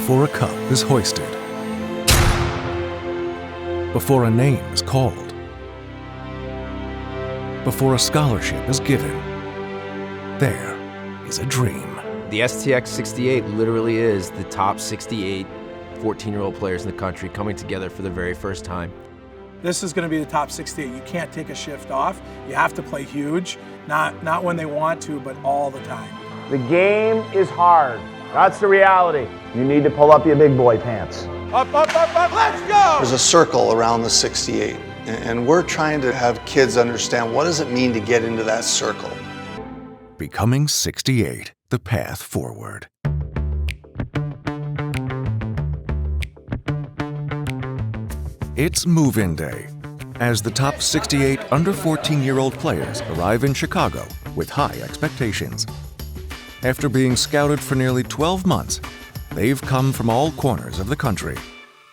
before a cup is hoisted, before a name is called, before a scholarship is given, there is a dream. The STX 68 literally is the top 68 14-year-old players in the country coming together for the very first time. This is going to be the top 68. You can't take a shift off. You have to play huge, not when they want to, but all the time. The game is hard. That's the reality. You need to pull up your big boy pants. Up, let's go! There's a circle around the 68, and we're trying to have kids understand what does it mean to get into that circle. Becoming 68, the path forward. It's move-in day, as the top 68 under 14-year-old players arrive in Chicago with high expectations. After being scouted for nearly 12 months, they've come from all corners of the country.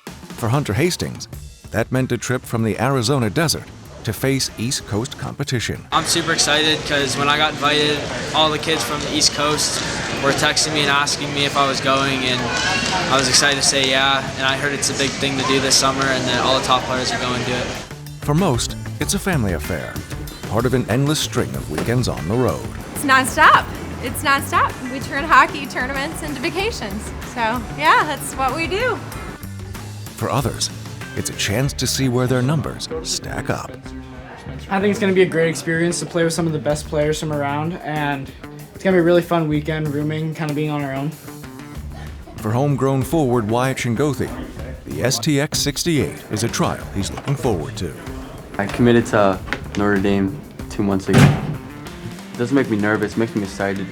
For Hunter Hastings, that meant a trip from the Arizona desert to face East Coast competition. I'm super excited because when I got invited, all the kids from the East Coast were texting me and asking me if I was going, and I was excited to say yeah, and I heard it's a big thing to do this summer and that all the top players are going to do it. For most, it's a family affair, part of an endless string of weekends on the road. It's nonstop. It's nonstop. We turn hockey tournaments into vacations. So yeah, that's what we do. For others, it's a chance to see where their numbers stack up. I think it's going to be a great experience to play with some of the best players from around, and it's going to be a really fun weekend, rooming, kind of being on our own. For homegrown forward Wyatt Chingothi, the STX 68 is a trial he's looking forward to. I committed to Notre Dame 2 months ago. It doesn't make me nervous, it makes me excited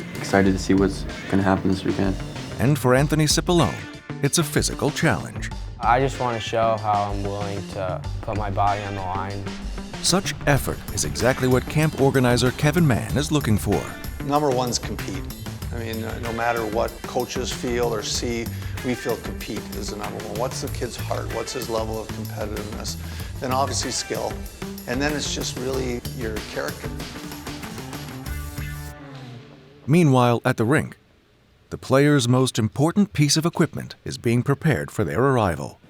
to see what's going to happen this weekend. And for Anthony Cipollone, it's a physical challenge. I just want to show how I'm willing to put my body on the line. Such effort is exactly what camp organizer Kevin Mann is looking for. Number one's compete. I mean, no matter what coaches feel or see, we feel compete is the number one. What's the kid's heart? What's his level of competitiveness? Then obviously skill. And then it's just really your character. Meanwhile, at the rink, the players' most important piece of equipment is being prepared for their arrival.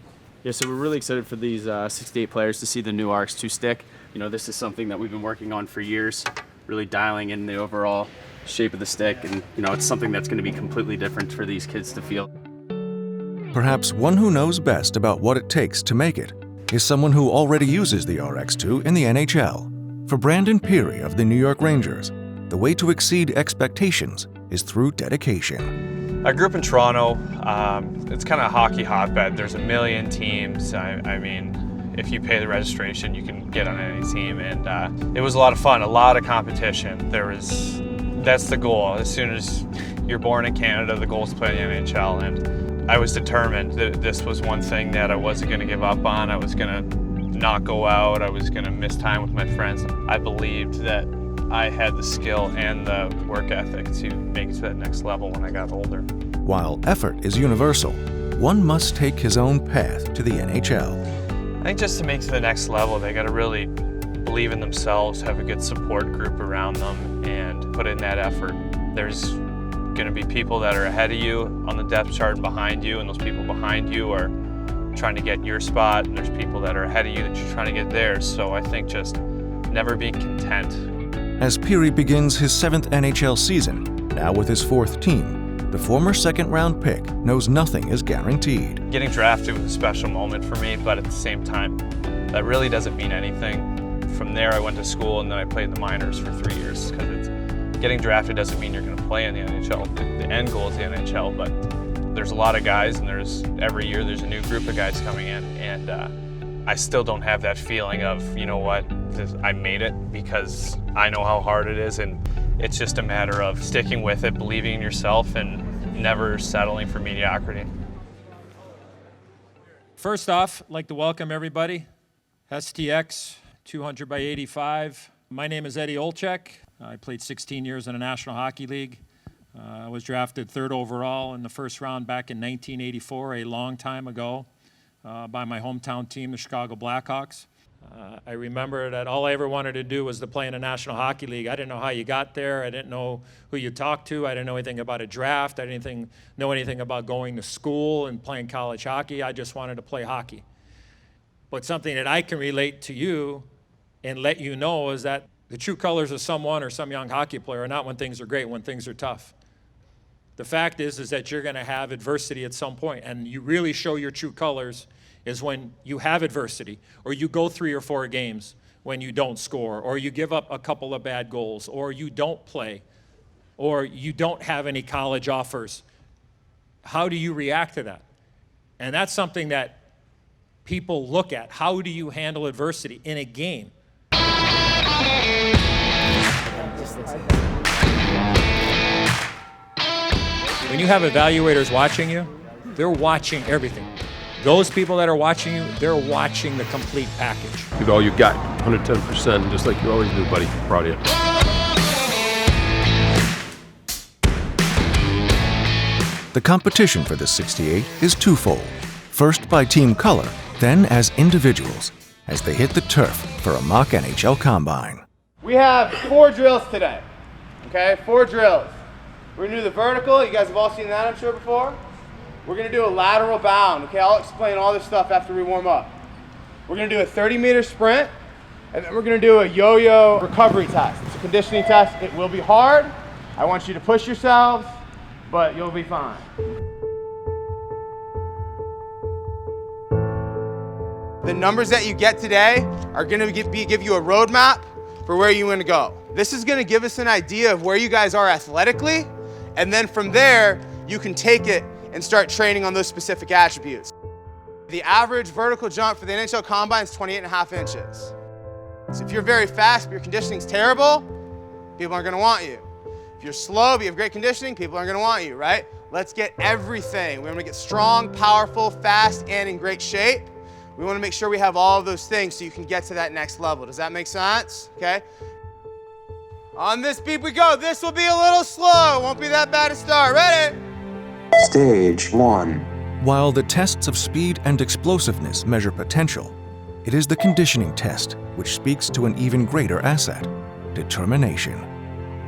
Yeah, so we're really excited for these 68 players to see the new RX2 stick. You know, this is something that we've been working on for years, really dialing in the overall shape of the stick, and you know, it's something that's going to be completely different for these kids to feel. Perhaps one who knows best about what it takes to make it is someone who already uses the RX2 in the NHL. For Brandon Peary of the New York Rangers, the way to exceed expectations is through dedication. I grew up in Toronto. It's kind of a hockey hotbed. There's a million teams. I mean, if you pay the registration, you can get on any team. And it was a lot of fun, a lot of competition. That's the goal. As soon as you're born in Canada, the goal is to play in the NHL. And I was determined that this was one thing that I wasn't going to give up on. I was going to not go out. I was going to miss time with my friends. I believed that I had the skill and the work ethic to make it to that next level when I got older. While effort is universal, one must take his own path to the NHL. I think just to make it to the next level, they got to really believe in themselves, have a good support group around them, and put in that effort. There's going to be people that are ahead of you on the depth chart and behind you, and those people behind you are trying to get your spot, and there's people that are ahead of you that you're trying to get theirs. So I think just never being content. As Peary begins his 7th NHL season, now with his 4th team, the former second-round pick knows nothing is guaranteed. Getting drafted was a special moment for me, but at the same time, that really doesn't mean anything. From there, I went to school, and then I played the minors for 3 years, because getting drafted doesn't mean you're going to play in the NHL. The end goal is the NHL, but there's a lot of guys, and every year there's a new group of guys coming in, and I still don't have that feeling of, you know what, I made it, because I know how hard it is, and it's just a matter of sticking with it, believing in yourself, and never settling for mediocrity. First off, I'd like to welcome everybody. STX 200 by 85. My name is Eddie Olczyk. I played 16 years in the National Hockey League. I was drafted 3rd overall in the first round back in 1984, a long time ago, by my hometown team, the Chicago Blackhawks. I remember that all I ever wanted to do was to play in a National Hockey League. I didn't know how you got there. I didn't know who you talked to. I didn't know anything about a draft. I didn't know anything about going to school and playing college hockey. I just wanted to play hockey. But something that I can relate to you and let you know is that the true colors of someone or some young hockey player are not when things are great, when things are tough. The fact is that you're going to have adversity at some point, and you really show your true colors is when you have adversity, or you go 3 or 4 games when you don't score, or you give up a couple of bad goals, or you don't play, or you don't have any college offers. How do you react to that? And that's something that people look at. How do you handle adversity in a game? When you have evaluators watching you, they're watching everything. Those people that are watching you, they're watching the complete package. Give it all you got, 110%, just like you always do, buddy. Proud of you. The competition for the 68 is twofold. First by team color, then as individuals, as they hit the turf for a mock NHL Combine. We have 4 drills today, okay? 4 drills. We're gonna do the vertical. You guys have all seen that, I'm sure, before. We're gonna do a lateral bound, okay? I'll explain all this stuff after we warm up. We're gonna do a 30-meter sprint, and then we're gonna do a yo-yo recovery test. It's a conditioning test. It will be hard. I want you to push yourselves, but you'll be fine. The numbers that you get today are gonna give you a roadmap for where you wanna go. This is gonna give us an idea of where you guys are athletically, and then from there, you can take it and start training on those specific attributes. The average vertical jump for the NHL Combine is 28.5 inches. So if you're very fast, but your conditioning's terrible, people aren't gonna want you. If you're slow, but you have great conditioning, people aren't gonna want you, right? Let's get everything. We wanna get strong, powerful, fast, and in great shape. We wanna make sure we have all of those things so you can get to that next level. Does that make sense? Okay? On this beat we go. This will be a little slow. Won't be that bad to start. Ready? Stage 1. While the tests of speed and explosiveness measure potential, it is the conditioning test which speaks to an even greater asset, determination.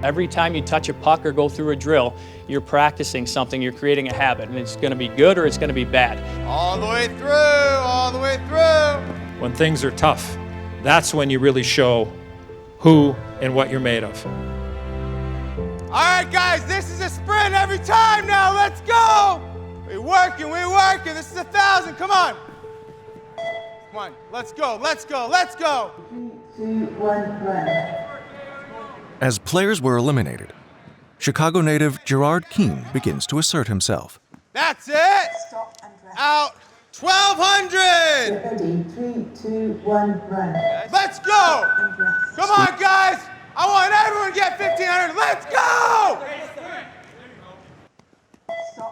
Every time you touch a puck or go through a drill, you're practicing something, you're creating a habit, and it's going to be good or it's going to be bad. All the way through, all the way through. When things are tough, that's when you really show who and what you're made of. All right, guys, this is a sprint every time now. Let's go. We're working, we're working. This is 1,000. Come on. Come on, let's go, let's go, let's go. 3, 2, 1, run. As players were eliminated, Chicago native Gerard Keane begins to assert himself. That's it. Out. 1,200. Ready, 3, 2, 1, run. Let's go. Come on, guys. I want everyone to get 1,500. Let's go.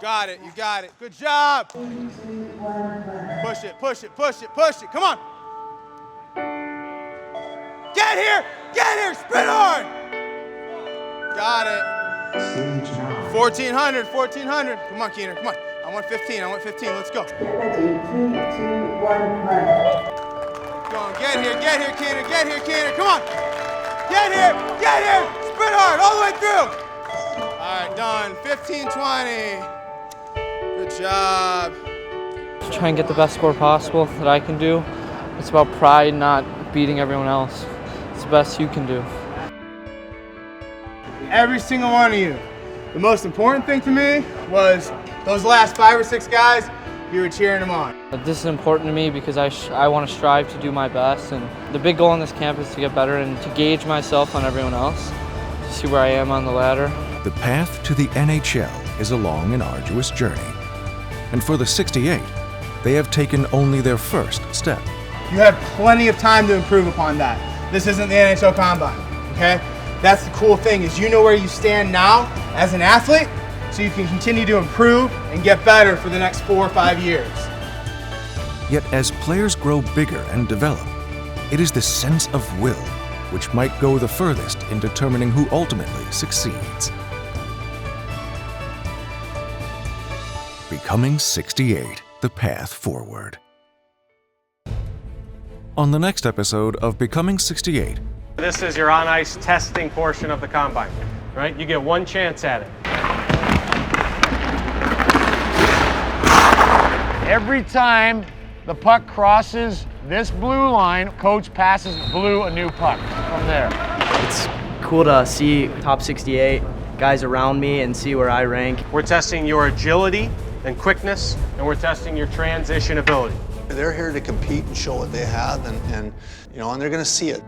Got it. You got it. Good job. 3, 2, 1, run. Push it, push it, push it, push it. Come on. Get here. Get here. Sprint hard. Got it. 1,400, 1,400. Come on, Keener. Come on. I want 15. I want 15. Let's go. Get ready. 3, 2, 1, run. Go on. Get here, Keener. Get here, Keener. Come on. Get here. Get here. Sprint hard all the way through. All right, done. 15-20. Good job. Try and get the best score possible that I can do. It's about pride, not beating everyone else. It's the best you can do. Every single one of you. The most important thing to me was those last 5 or 6 guys, you were cheering them on. This is important to me because I want to strive to do my best, and the big goal in this camp is to get better and to gauge myself on everyone else, to see where I am on the ladder. The path to the NHL is a long and arduous journey. And for the 68, they have taken only their first step. You have plenty of time to improve upon that. This isn't the NHL Combine, okay? That's the cool thing, is you know where you stand now as an athlete, so you can continue to improve and get better for the next 4 or 5 years. Yet as players grow bigger and develop, it is the sense of will which might go the furthest in determining who ultimately succeeds. Becoming 68, the path forward. on the next episode of Becoming 68. This is your on-ice testing portion of the combine, right? You get one chance at it. Every time the puck crosses this blue line, coach passes blue a new puck from there. It's cool to see top 68 guys around me and see where I rank. We're testing your agility and quickness, and we're testing your transition ability. They're here to compete and show what they have, and they're going to see it.